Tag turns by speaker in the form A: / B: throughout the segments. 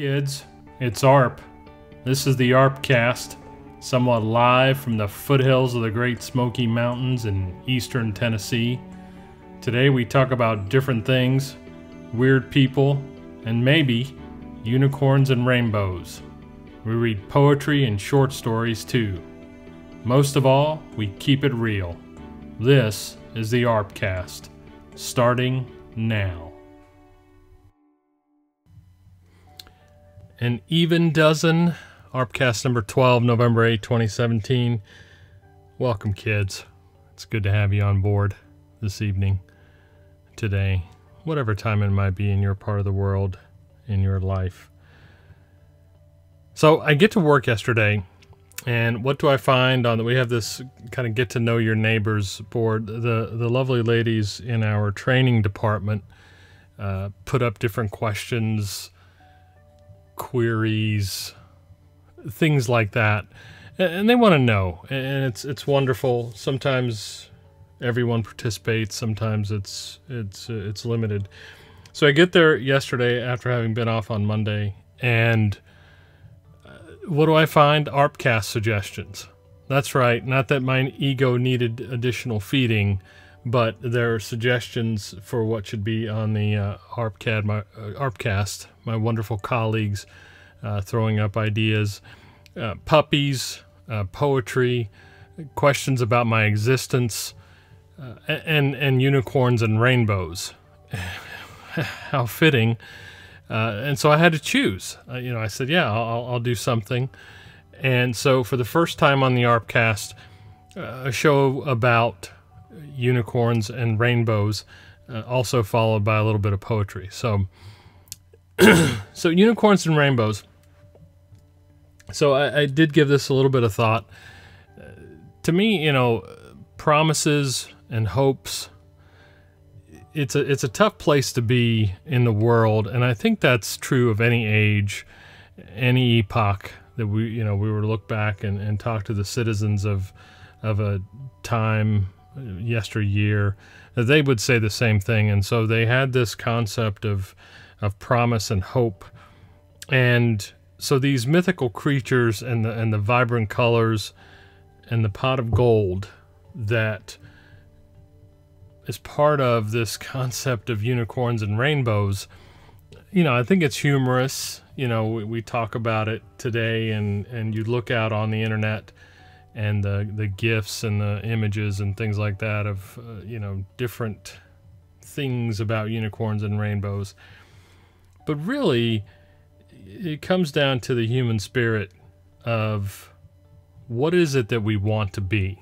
A: kids, it's ARP. This is the ArpCast, somewhat live from the foothills of the Great Smoky Mountains in eastern Tennessee. Today we talk about different things, weird people, and maybe unicorns and rainbows. We read poetry and short stories too. Most of all, we keep it real. This is the ArpCast, starting now. An even dozen, ArpCast number 12, November 8, 2017. Welcome, kids. It's good to have you on board this evening, today, whatever time it might be in your part of the world, in your life. So I get to work yesterday, and what do I find on that? We have this kind of get to know your neighbors board. The lovely ladies in our training department put up different questions, queries, things like that, and they want to know, and it's wonderful. Sometimes everyone participates, sometimes it's limited. So I get there yesterday after having been off on Monday, and what do I find? ArpCast suggestions. That's right, not that my ego needed additional feeding, but there are suggestions for what should be on the ArpCast, my wonderful colleagues throwing up ideas, puppies, poetry, questions about my existence, and unicorns and rainbows. How fitting. And so I had to choose. I said, yeah, I'll do something. And so for the first time on the ArpCast, a show about unicorns and rainbows, also followed by a little bit of poetry. So unicorns and rainbows. So I did give this a little bit of thought. To me, promises and hopes, it's a tough place to be in the world, and I think that's true of any age, any epoch that we were to look back and talk to the citizens of a time yesteryear, they would say the same thing. And so they had this concept of promise and hope. And so these mythical creatures and the vibrant colors and the pot of gold that is part of this concept of unicorns and rainbows, I think it's humorous. We talk about it today, and you look out on the internet and the GIFs and the images and things like that of, different things about unicorns and rainbows. But really, it comes down to the human spirit of what is it that we want to be?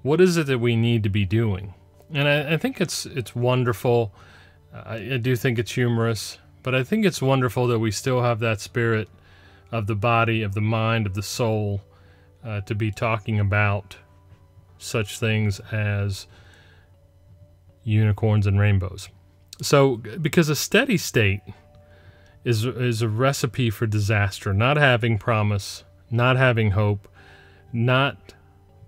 A: What is it that we need to be doing? And I think it's wonderful. I do think it's humorous, but I think it's wonderful that we still have that spirit of the body, of the mind, of the soul, to be talking about such things as unicorns and rainbows. So, because a steady state is a recipe for disaster. Not having promise, not having hope, not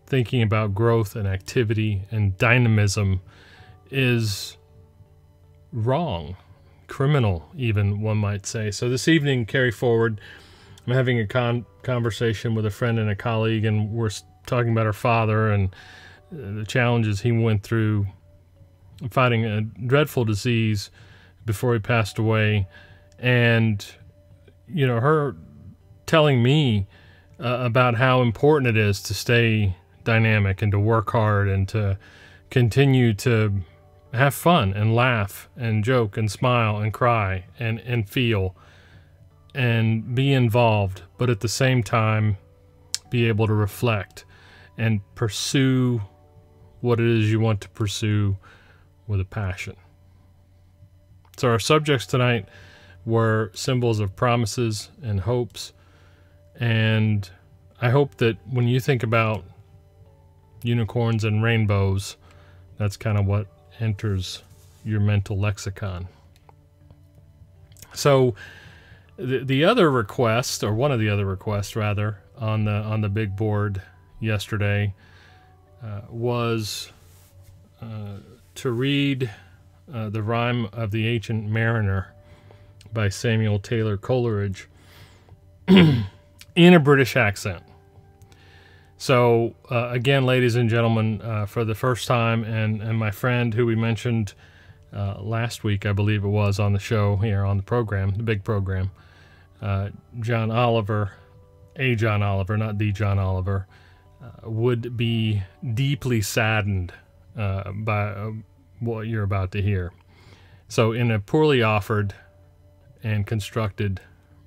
A: thinking about growth and activity and dynamism is wrong, criminal even, one might say. So this evening, carry forward, I'm having a conversation with a friend and a colleague, and we're talking about our father and the challenges he went through fighting a dreadful disease before he passed away. And, her telling me about how important it is to stay dynamic and to work hard and to continue to have fun and laugh and joke and smile and cry and feel and be involved, but at the same time be able to reflect and pursue what it is you want to pursue with a passion. So our subjects tonight were symbols of promises and hopes, and I hope that when you think about unicorns and rainbows, that's kind of what enters your mental lexicon. So the other request, or one of the other requests rather, on the big board yesterday was to read the Rime of the Ancient Mariner by Samuel Taylor Coleridge in a British accent. So, again, ladies and gentlemen, for the first time, and my friend who we mentioned last week, I believe it was, on the show here on the program, the big program, John Oliver, not the John Oliver, would be deeply saddened by what you're about to hear. So, in a poorly offered and constructed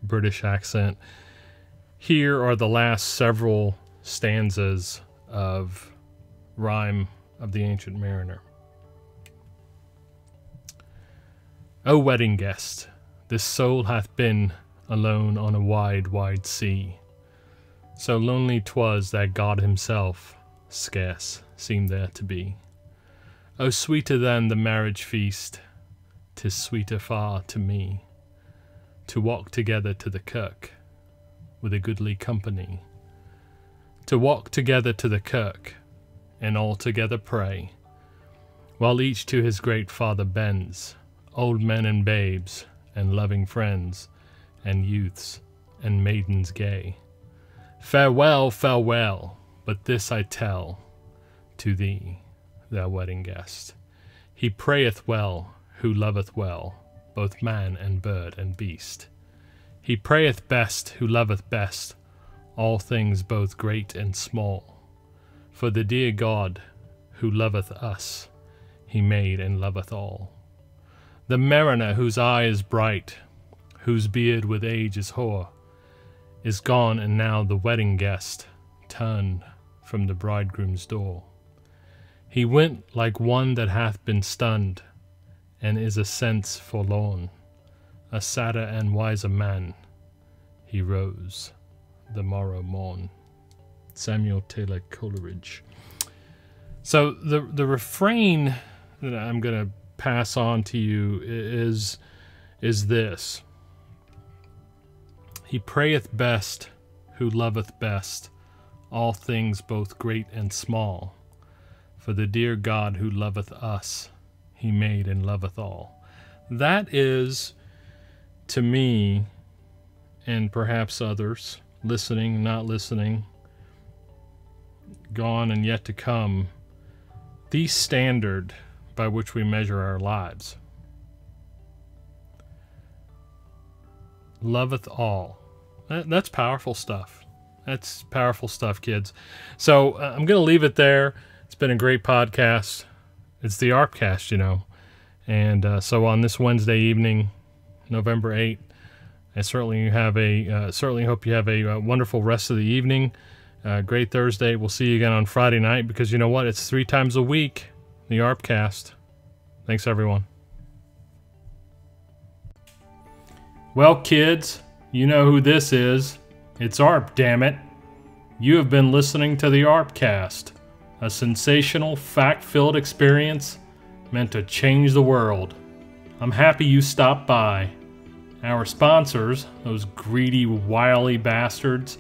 A: British accent, here are the last several stanzas of Rhyme of the Ancient Mariner. O wedding guest, this soul hath been alone on a wide, wide sea. So lonely 'twas that God himself scarce seemed there to be. O sweeter than the marriage feast, 'tis sweeter far to me, to walk together to the kirk with a goodly company. To walk together to the kirk, and all together pray, while each to his great Father bends, old men and babes, and loving friends, and youths and maidens gay. Farewell, farewell, but this I tell to thee, thou wedding guest. He prayeth well who loveth well, both man and bird and beast. He prayeth best who loveth best, all things both great and small. For the dear God who loveth us, he made and loveth all. The mariner whose eye is bright, whose beard with age is hoar, is gone, and now the wedding guest turned from the bridegroom's door. He went like one that hath been stunned, and is a sense forlorn. A sadder and wiser man, he rose the morrow morn. Samuel Taylor Coleridge. So the refrain that I'm going to pass on to you is this. He prayeth best who loveth best, all things both great and small. For the dear God who loveth us, he made and loveth all. That is, to me, and perhaps others, listening, not listening, gone and yet to come, the standard by which we measure our lives. Loveth all. That's powerful stuff. That's powerful stuff, kids. So I'm going to leave it there. It's been a great podcast. It's the ArpCast, you know. And so on this Wednesday evening, November 8th, I certainly hope you have a wonderful rest of the evening. Great Thursday. We'll see you again on Friday night, because you know what? It's 3 times a week, the ArpCast. Thanks, everyone. Well, kids, you know who this is. It's Arp, damn it. You have been listening to the ArpCast, a sensational, fact-filled experience meant to change the world. I'm happy you stopped by. Our sponsors, those greedy, wily bastards,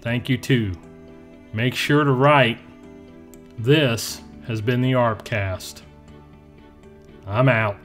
A: thank you too. Make sure to write, this has been the ArpCast. I'm out.